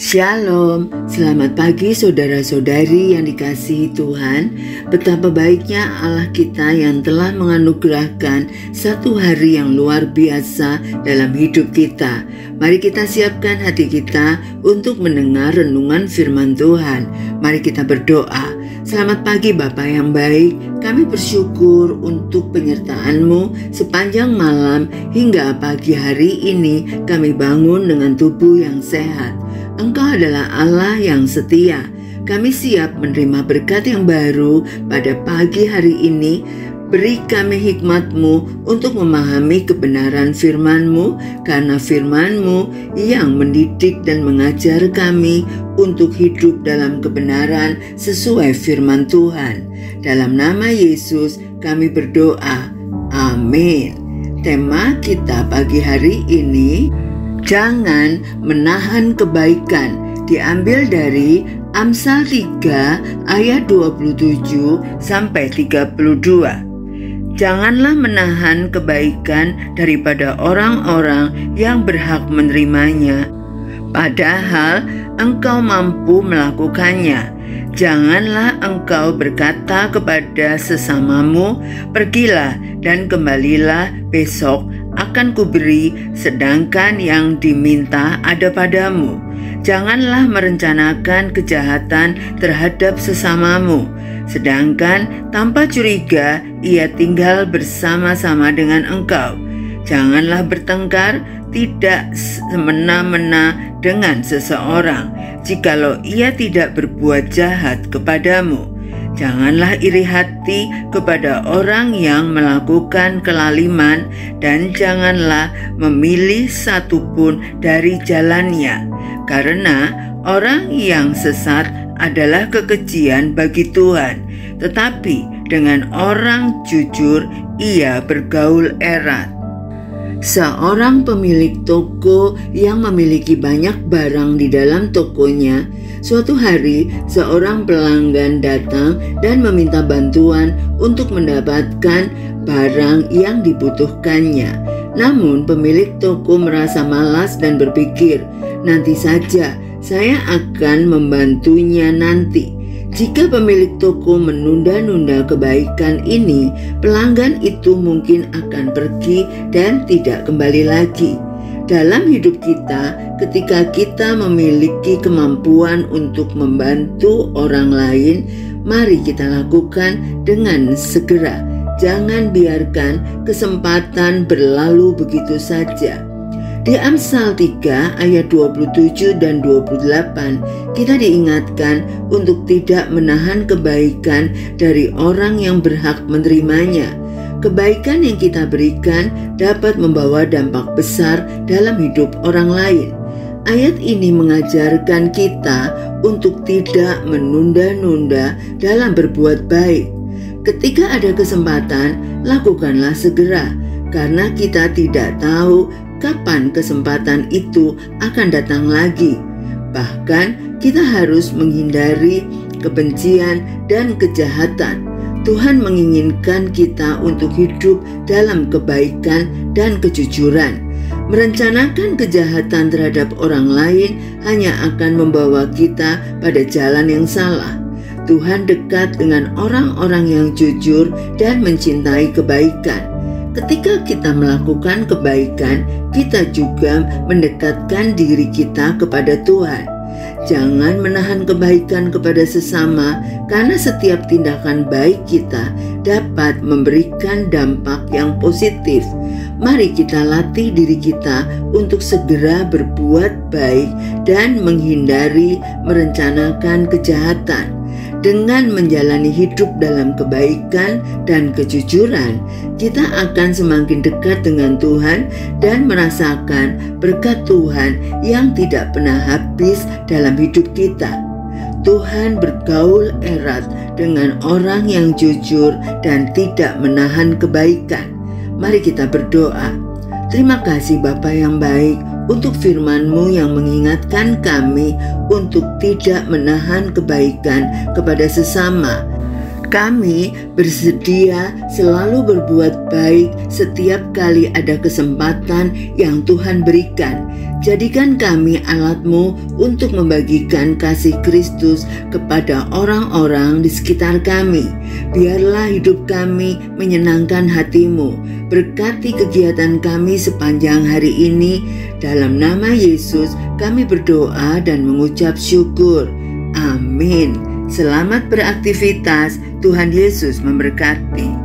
Shalom, selamat pagi saudara-saudari yang dikasihi Tuhan. Betapa baiknya Allah kita yang telah menganugerahkan satu hari yang luar biasa dalam hidup kita. Mari kita siapkan hati kita untuk mendengar renungan firman Tuhan. Mari kita berdoa. Selamat pagi Bapa yang baik, kami bersyukur untuk penyertaan-Mu sepanjang malam hingga pagi hari ini kami bangun dengan tubuh yang sehat. Engkau adalah Allah yang setia. Kami siap menerima berkat yang baru pada pagi hari ini. Beri kami hikmat-Mu untuk memahami kebenaran firman-Mu, karena firman-Mu yang mendidik dan mengajar kami untuk hidup dalam kebenaran sesuai firman Tuhan. Dalam nama Yesus kami berdoa. Amin. Tema kita pagi hari ini, jangan menahan kebaikan, diambil dari Amsal 3 ayat 27 sampai 32. Janganlah menahan kebaikan daripada orang-orang yang berhak menerimanya, padahal engkau mampu melakukannya. Janganlah engkau berkata kepada sesamamu, pergilah dan kembalilah besok, akan kuberi, sedangkan yang diminta ada padamu. Janganlah merencanakan kejahatan terhadap sesamamu, sedangkan tanpa curiga ia tinggal bersama-sama dengan engkau. Janganlah bertengkar tidak semena-mena dengan seseorang, jikalau ia tidak berbuat jahat kepadamu. Janganlah iri hati kepada orang yang melakukan kelaliman, dan janganlah memilih satupun dari jalannya, karena orang yang sesat adalah kekejian bagi Tuhan, tetapi dengan orang jujur ia bergaul erat. Seorang pemilik toko yang memiliki banyak barang di dalam tokonya, suatu hari seorang pelanggan datang dan meminta bantuan untuk mendapatkan barang yang dibutuhkannya. Namun pemilik toko merasa malas dan berpikir, nanti saja, saya akan membantunya nanti. Jika pemilik toko menunda-nunda kebaikan ini, pelanggan itu mungkin akan pergi dan tidak kembali lagi. Dalam hidup kita, ketika kita memiliki kemampuan untuk membantu orang lain, mari kita lakukan dengan segera. Jangan biarkan kesempatan berlalu begitu saja. Di Amsal 3 ayat 27 dan 28, kita diingatkan untuk tidak menahan kebaikan dari orang yang berhak menerimanya. Kebaikan yang kita berikan dapat membawa dampak besar dalam hidup orang lain. Ayat ini mengajarkan kita untuk tidak menunda-nunda dalam berbuat baik. Ketika ada kesempatan, lakukanlah segera, karena kita tidak tahu kapan kesempatan itu akan datang lagi. Bahkan kita harus menghindari kebencian dan kejahatan. Tuhan menginginkan kita untuk hidup dalam kebaikan dan kejujuran. Merencanakan kejahatan terhadap orang lain hanya akan membawa kita pada jalan yang salah. Tuhan dekat dengan orang-orang yang jujur dan mencintai kebaikan. Ketika kita melakukan kebaikan, kita juga mendekatkan diri kita kepada Tuhan. Jangan menahan kebaikan kepada sesama, karena setiap tindakan baik kita dapat memberikan dampak yang positif. Mari kita latih diri kita untuk segera berbuat baik dan menghindari merencanakan kejahatan. Dengan menjalani hidup dalam kebaikan dan kejujuran, kita akan semakin dekat dengan Tuhan dan merasakan berkat Tuhan yang tidak pernah habis dalam hidup kita. Tuhan bergaul erat dengan orang yang jujur dan tidak menahan kebaikan. Mari kita berdoa. Terima kasih Bapa yang baik untuk firman-Mu yang mengingatkan kami untuk tidak menahan kebaikan kepada sesama. Kami bersedia selalu berbuat baik setiap kali ada kesempatan yang Tuhan berikan. Jadikan kami alat-Mu untuk membagikan kasih Kristus kepada orang-orang di sekitar kami. Biarlah hidup kami menyenangkan hati-Mu. Berkati kegiatan kami sepanjang hari ini. Dalam nama Yesus kami berdoa dan mengucap syukur. Amin. Selamat beraktivitas. Tuhan Yesus memberkati.